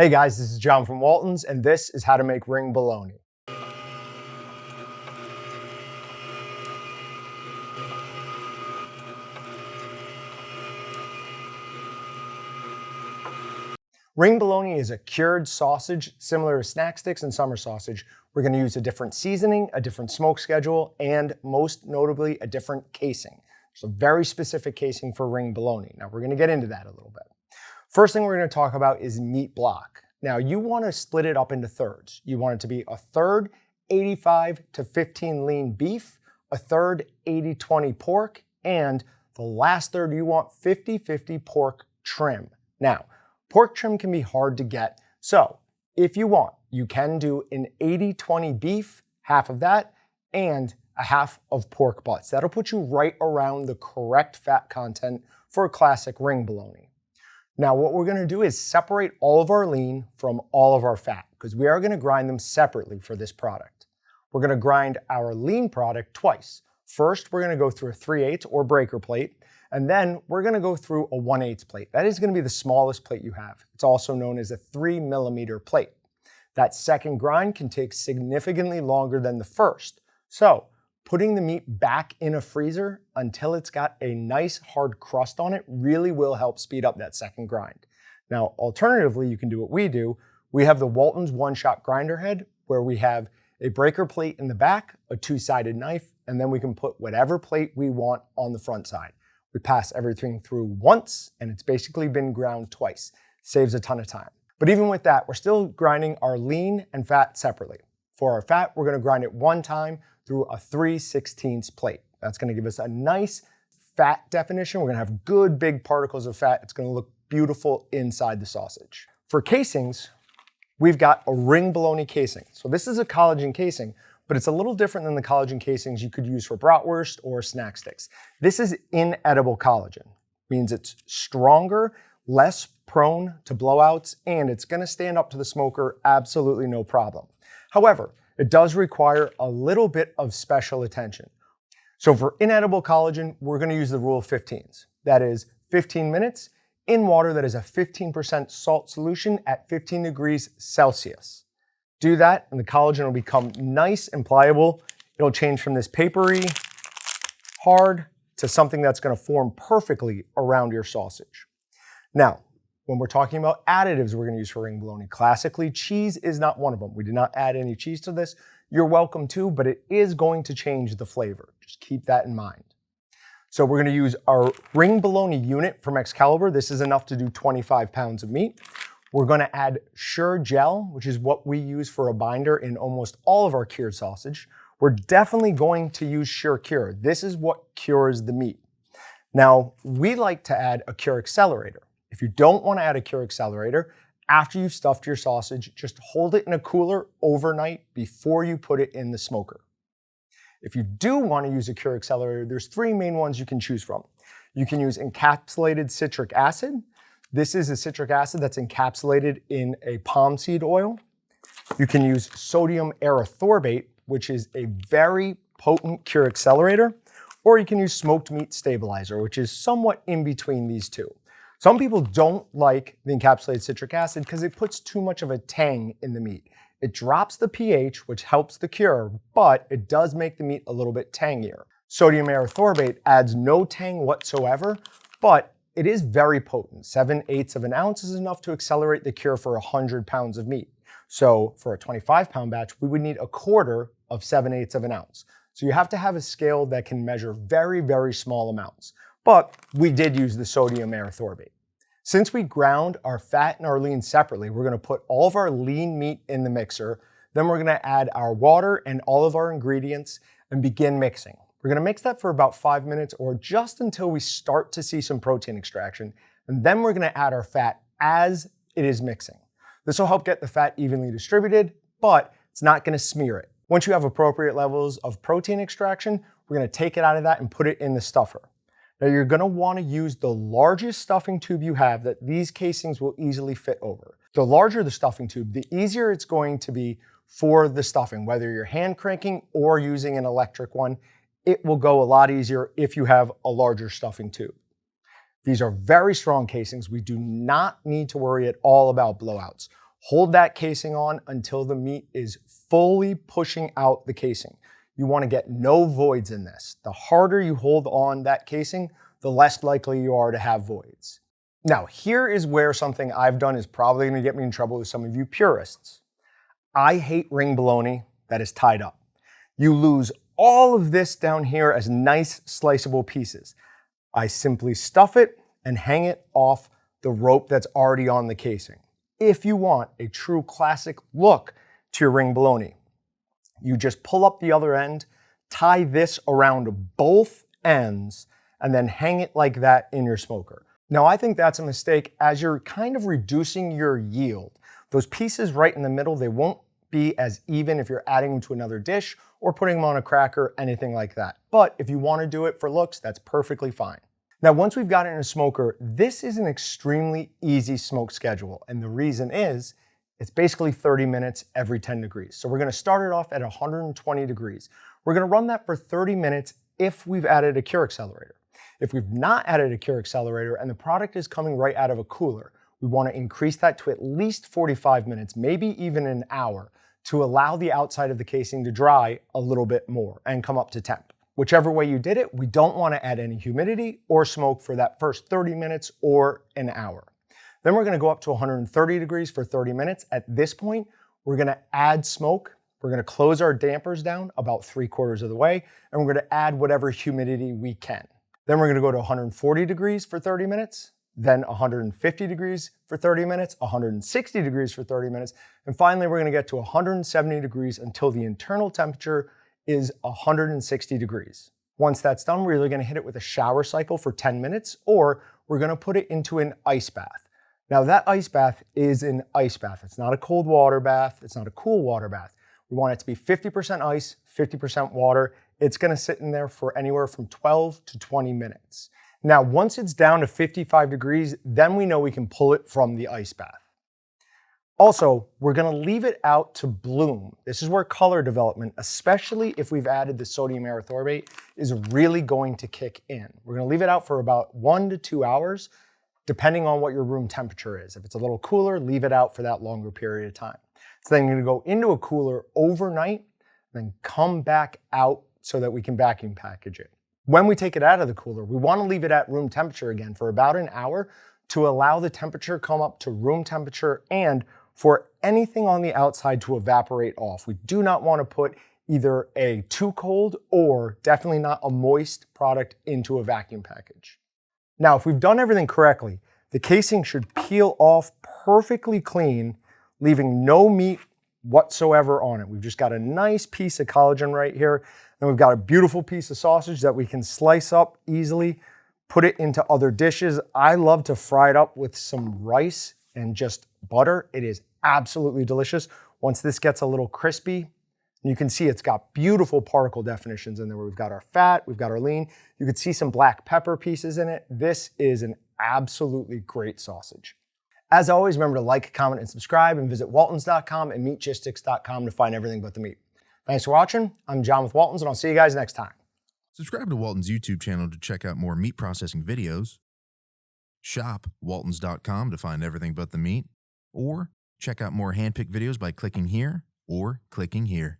Hey guys, this is John from Walton's, and this is how to make ring bologna. Ring bologna is a cured sausage similar to snack sticks and summer sausage. We're going to use a different seasoning, a different smoke schedule, and most notably, a different casing. It's a very specific casing for ring bologna. Now we're going to get into that a little bit. First thing we're going to talk about is meat block. Now you want to split it up into thirds. You want it to be a third 85 to 15 lean beef, a third 80-20 pork, and the last third you want 50-50 pork trim. Now, pork trim can be hard to get, so if you want, you can do an 80-20 beef, half of that, and a half of pork butts. That'll put you right around the correct fat content for a classic ring bologna. Now what we're gonna do is separate all of our lean from all of our fat, because we are gonna grind them separately for this product. We're gonna grind our lean product twice. First, we're gonna go through a 3/8 or breaker plate, and then we're gonna go through a 1/8 plate. That is gonna be the smallest plate you have. It's also known as a 3mm plate. That second grind can take significantly longer than the first. So, putting the meat back in a freezer until it's got a nice hard crust on it really will help speed up that second grind. Now, alternatively, you can do what we do. We have the Walton's one-shot grinder head where we have a breaker plate in the back, a two-sided knife, and then we can put whatever plate we want on the front side. We pass everything through once, and it's basically been ground twice. Saves a ton of time. But even with that, we're still grinding our lean and fat separately. For our fat, we're gonna grind it one time through a 3/16 plate. That's gonna give us a nice fat definition. We're gonna have good big particles of fat. It's gonna look beautiful inside the sausage. For casings, we've got a ring bologna casing. So this is a collagen casing, but it's a little different than the collagen casings you could use for bratwurst or snack sticks. This is inedible collagen. Means it's stronger, less prone to blowouts, and it's gonna stand up to the smoker absolutely no problem. However, it does require a little bit of special attention. So for inedible collagen, we're gonna use the rule of 15s. That is 15 minutes in water that is a 15% salt solution at 15 degrees Celsius. Do that and the collagen will become nice and pliable. It'll change from this papery, hard, to something that's gonna form perfectly around your sausage. Now, when we're talking about additives we're gonna use for ring bologna, classically, cheese is not one of them. We did not add any cheese to this. You're welcome to, but it is going to change the flavor. Just keep that in mind. So we're gonna use our ring bologna unit from Excalibur. This is enough to do 25 pounds of meat. We're gonna add Sure Gel, which is what we use for a binder in almost all of our cured sausage. We're definitely going to use Sure Cure. This is what cures the meat. Now, we like to add a cure accelerator. If you don't want to add a cure accelerator, after you've stuffed your sausage, just hold it in a cooler overnight before you put it in the smoker. If you do want to use a cure accelerator, there's three main ones you can choose from. You can use Encapsulated-Citric-Acid. This is a citric acid that's encapsulated in a palm seed oil. You can use sodium erythorbate, which is a very potent cure accelerator, or you can use smoked meat stabilizer, which is somewhat in between these two. Some people don't like the encapsulated citric acid because it puts too much of a tang in the meat. It drops the pH, which helps the cure, but it does make the meat a little bit tangier. Sodium erythorbate adds no tang whatsoever, but it is very potent. 7/8 of an ounce is enough to accelerate the cure for 100 pounds of meat. So for a 25-pound batch, we would need a quarter of 7/8 of an ounce. So you have to have a scale that can measure very, very small amounts. But we did use the sodium erythorbate. Since we ground our fat and our lean separately, we're gonna put all of our lean meat in the mixer, then we're gonna add our water and all of our ingredients and begin mixing. We're gonna mix that for about 5 minutes or just until we start to see some protein extraction, and then we're gonna add our fat as it is mixing. This will help get the fat evenly distributed, but it's not gonna smear it. Once you have appropriate levels of protein extraction, we're gonna take it out of that and put it in the stuffer. Now you're gonna wanna use the largest stuffing tube you have that these casings will easily fit over. The larger the stuffing tube, the easier it's going to be for the stuffing, whether you're hand cranking or using an electric one. It will go a lot easier if you have a larger stuffing tube. These are very strong casings. We do not need to worry at all about blowouts. Hold that casing on until the meat is fully pushing out the casing. You want to get no voids in this. The harder you hold on that casing, the less likely you are to have voids. Now, here is where something I've done is probably going to get me in trouble with some of you purists. I hate ring bologna that is tied up. You lose all of this down here as nice sliceable pieces. I simply stuff it and hang it off the rope that's already on the casing. If you want a true classic look to your ring bologna, you just pull up the other end, tie this around both ends, and then hang it like that in your smoker. Now, I think that's a mistake as you're kind of reducing your yield. Those pieces right in the middle, they won't be as even if you're adding them to another dish or putting them on a cracker, anything like that. But if you want to do it for looks, that's perfectly fine. Now, once we've got it in a smoker, this is an extremely easy smoke schedule. And the reason is, it's basically 30 minutes every 10 degrees. So we're gonna start it off at 120 degrees. We're gonna run that for 30 minutes if we've added a cure accelerator. If we've not added a cure accelerator and the product is coming right out of a cooler, we wanna increase that to at least 45 minutes, maybe even an hour, to allow the outside of the casing to dry a little bit more and come up to temp. Whichever way you did it, we don't want to add any humidity or smoke for that first 30 minutes or an hour. Then we're going to go up to 130 degrees for 30 minutes. At this point, we're going to add smoke. We're going to close our dampers down about 3/4 of the way, and we're going to add whatever humidity we can. Then we're going to go to 140 degrees for 30 minutes, then 150 degrees for 30 minutes, 160 degrees for 30 minutes, and finally we're going to get to 170 degrees until the internal temperature is 160 degrees. Once that's done, we're either going to hit it with a shower cycle for 10 minutes or we're going to put it into an ice bath. Now that ice bath is an ice bath. It's not a cold water bath. It's not a cool water bath. We want it to be 50% ice, 50% water. It's going to sit in there for anywhere from 12 to 20 minutes. Now, once it's down to 55 degrees, then we know we can pull it from the ice bath. Also, we're going to leave it out to bloom. This is where color development, especially if we've added the sodium erythorbate, is really going to kick in. We're going to leave it out for about 1 to 2 hours, depending on what your room temperature is. If it's a little cooler, leave it out for that longer period of time. So then you're going to go into a cooler overnight, then come back out so that we can vacuum package it. When we take it out of the cooler, we want to leave it at room temperature again for about an hour to allow the temperature come up to room temperature and for anything on the outside to evaporate off. We do not want to put either a too cold or definitely not a moist product into a vacuum package. Now, if we've done everything correctly, the casing should peel off perfectly clean, leaving no meat whatsoever on it. We've just got a nice piece of collagen right here. And we've got a beautiful piece of sausage that we can slice up easily, put it into other dishes. I love to fry it up with some rice and just butter. It is absolutely delicious. Once this gets a little crispy, you can see it's got beautiful particle definitions in there where we've got our fat, we've got our lean. You could see some black pepper pieces in it. This is an absolutely great sausage. As always, remember to like, comment, and subscribe, and visit waltons.com and meatgistics.com to find everything but the meat. Thanks for watching. I'm John with Waltons, and I'll see you guys next time. Subscribe to Walton's YouTube channel to check out more meat processing videos. Shop waltons.com to find everything but the meat. Or check out more handpicked videos by clicking here or clicking here.